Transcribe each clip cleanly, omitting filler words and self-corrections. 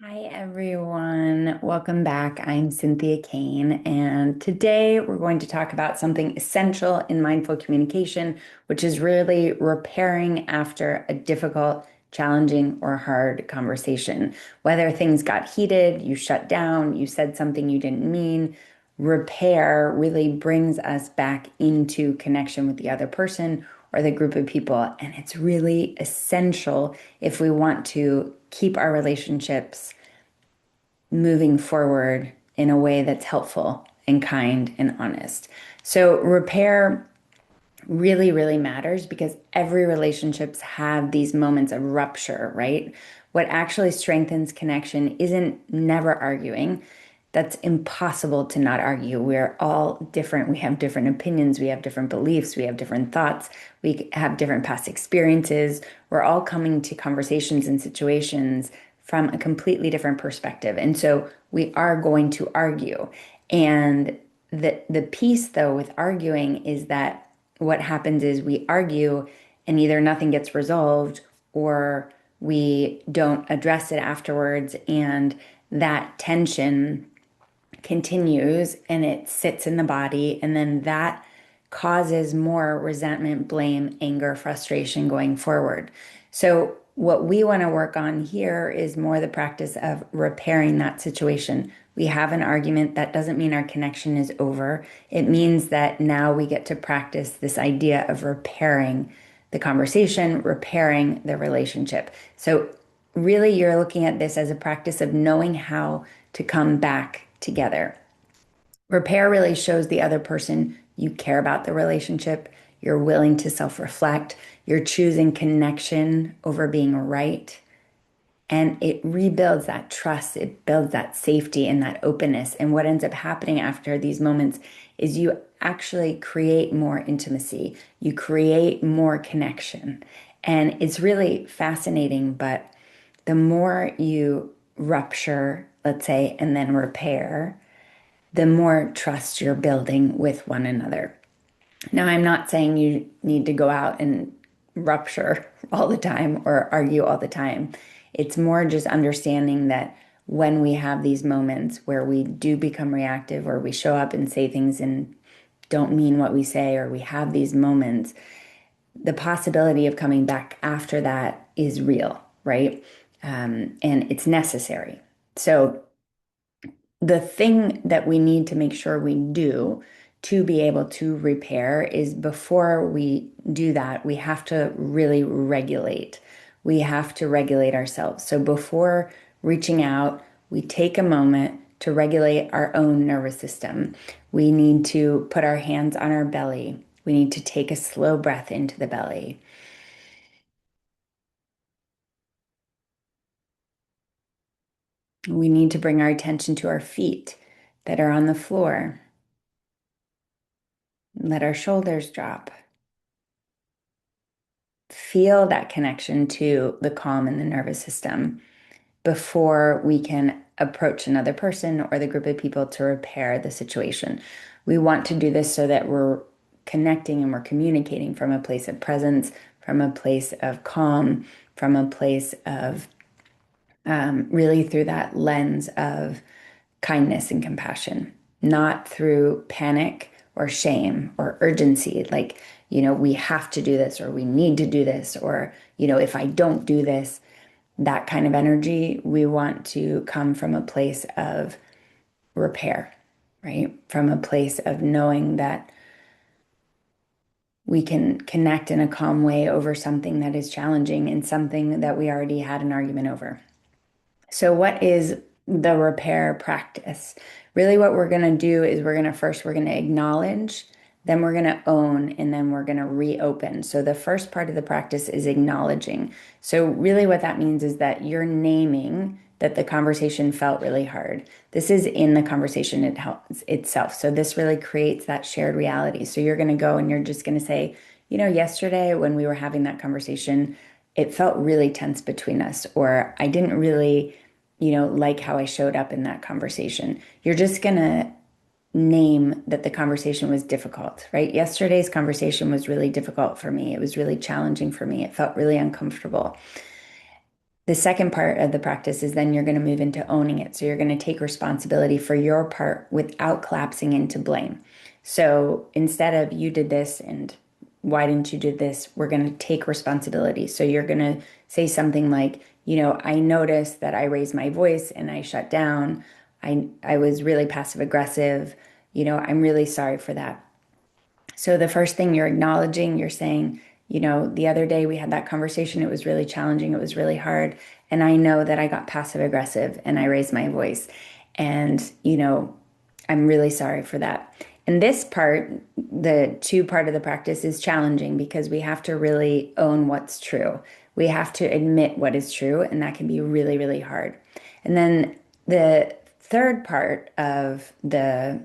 Hi, everyone. Welcome back. I'm Cynthia Kane, and today we're going to talk about something essential in mindful communication, which is really repairing after a difficult, challenging, or hard conversation. Whether things got heated, you shut down, you said something you didn't mean, repair really brings us back into connection with the other person or the group of people. And it's really essential if we want to keep our relationships moving forward in a way that's helpful and kind and honest. So repair really, really matters because every relationships have these moments of rupture, right? What actually strengthens connection isn't never arguing. That's impossible to not argue. We're all different. We have different opinions. We have different beliefs. We have different thoughts. We have different past experiences. We're all coming to conversations and situations from a completely different perspective. And so we are going to argue. And the piece, though, with arguing is that what happens is we argue and either nothing gets resolved or we don't address it afterwards. And that tension continues and it sits in the body. And then that causes more resentment, blame, anger, frustration going forward. So, what we want to work on here is more the practice of repairing that situation. We have an argument. That doesn't mean our connection is over. It means that now we get to practice this idea of repairing the conversation, repairing the relationship. So, really, you're looking at this as a practice of knowing how to come back together. Repair really shows the other person you care about the relationship, you're willing to self reflect, you're choosing connection over being right. And it rebuilds that trust, it builds that safety and that openness. And what ends up happening after these moments is you actually create more intimacy, you create more connection. And it's really fascinating, but the more you rupture, let's say, and then repair, the more trust you're building with one another. Now, I'm not saying you need to go out and rupture all the time or argue all the time. It's more just understanding that when we have these moments where we do become reactive or we show up and say things and don't mean what we say, or we have these moments, the possibility of coming back after that is real, right? And it's necessary. So, the thing that we need to make sure we do to be able to repair is before we do that, we have to really regulate. We have to regulate ourselves. So before reaching out, we take a moment to regulate our own nervous system. We need to put our hands on our belly. We need to take a slow breath into the belly. We need to bring our attention to our feet that are on the floor. Let our shoulders drop. Feel that connection to the calm in the nervous system before we can approach another person or the group of people to repair the situation. We want to do this so that we're connecting and we're communicating from a place of presence, from a place of calm, from a place of really through that lens of kindness and compassion, not through panic or shame or urgency. Like, we have to do this or we need to do this, or, if I don't do this, that kind of energy. We want to come from a place of repair, right? From a place of knowing that we can connect in a calm way over something that is challenging and something that we already had an argument over. So, what is the repair practice? Really, what we're going to do is we're going to acknowledge, then we're going to own, and then we're going to reopen. So, the first part of the practice is acknowledging. So, really, what that means is that you're naming that the conversation felt really hard. This is in the conversation itself. So, this really creates that shared reality. So, you're going to go and you're just going to say, yesterday when we were having that conversation, it felt really tense between us, or I didn't really, like how I showed up in that conversation. You're just gonna name that the conversation was difficult, right? Yesterday's conversation was really difficult for me. It was really challenging for me. It felt really uncomfortable. The second part of the practice is then you're going to move into owning it. So you're going to take responsibility for your part without collapsing into blame. So instead of you did this and why didn't you do this, we're going to take responsibility. So you're going to say something like, I noticed that I raised my voice and I shut down. I was really passive aggressive. I'm really sorry for that. So the first thing you're acknowledging, you're saying, the other day we had that conversation. It was really challenging. It was really hard. And I know that I got passive aggressive and I raised my voice. And, I'm really sorry for that. And this part, the two part of the practice is challenging because we have to really own what's true. We have to admit what is true, and that can be really, really hard. And then the third part of the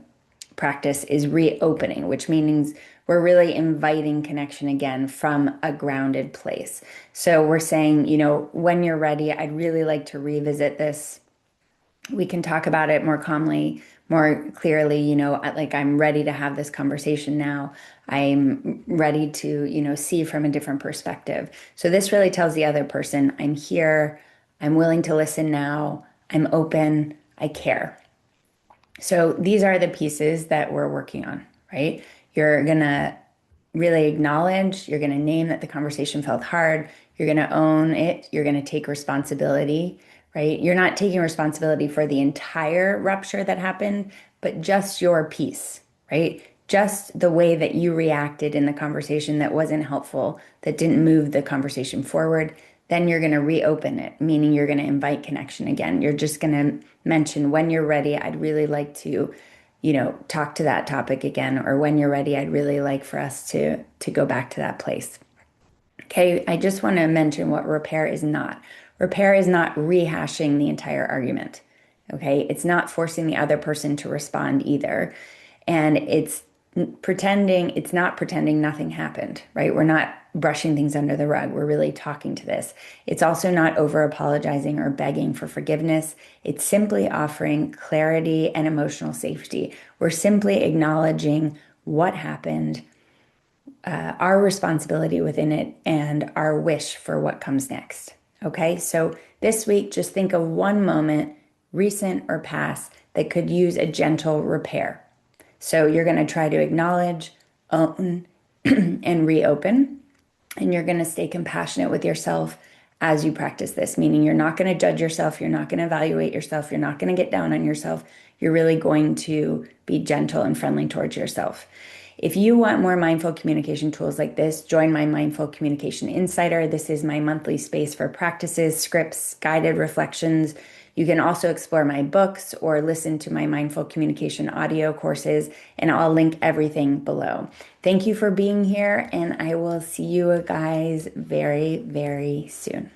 practice is reopening, which means we're really inviting connection again from a grounded place. So we're saying, when you're ready, I'd really like to revisit this. We can talk about it more calmly, more clearly, like I'm ready to have this conversation now. I'm ready to, see from a different perspective. So this really tells the other person, I'm here, I'm willing to listen now, I'm open, I care. So these are the pieces that we're working on, right? You're going to really acknowledge, you're going to name that the conversation felt hard, you're going to own it, you're going to take responsibility, right? You're not taking responsibility for the entire rupture that happened, but just your piece, right? Just the way that you reacted in the conversation that wasn't helpful, that didn't move the conversation forward. Then you're going to reopen it, meaning you're going to invite connection again. You're just going to mention when you're ready, I'd really like to, talk to that topic again, or when you're ready, I'd really like for us to go back to that place. Okay, I just want to mention what repair is not. Repair is not rehashing the entire argument. Okay, it's not forcing the other person to respond either. And it's not pretending nothing happened, right? We're not brushing things under the rug. We're really talking to this. It's also not over apologizing or begging for forgiveness. It's simply offering clarity and emotional safety. We're simply acknowledging what happened, our responsibility within it, and our wish for what comes next. Okay, so this week, just think of one moment, recent or past, that could use a gentle repair. So you're going to try to acknowledge, own, and reopen. And you're going to stay compassionate with yourself as you practice this, meaning you're not going to judge yourself. You're not going to evaluate yourself. You're not going to get down on yourself. You're really going to be gentle and friendly towards yourself. If you want more mindful communication tools like this, join my Mindful Communication Insider. This is my monthly space for practices, scripts, guided reflections. You can also explore my books or listen to my mindful communication audio courses, and I'll link everything below. Thank you for being here, and I will see you guys very, very soon.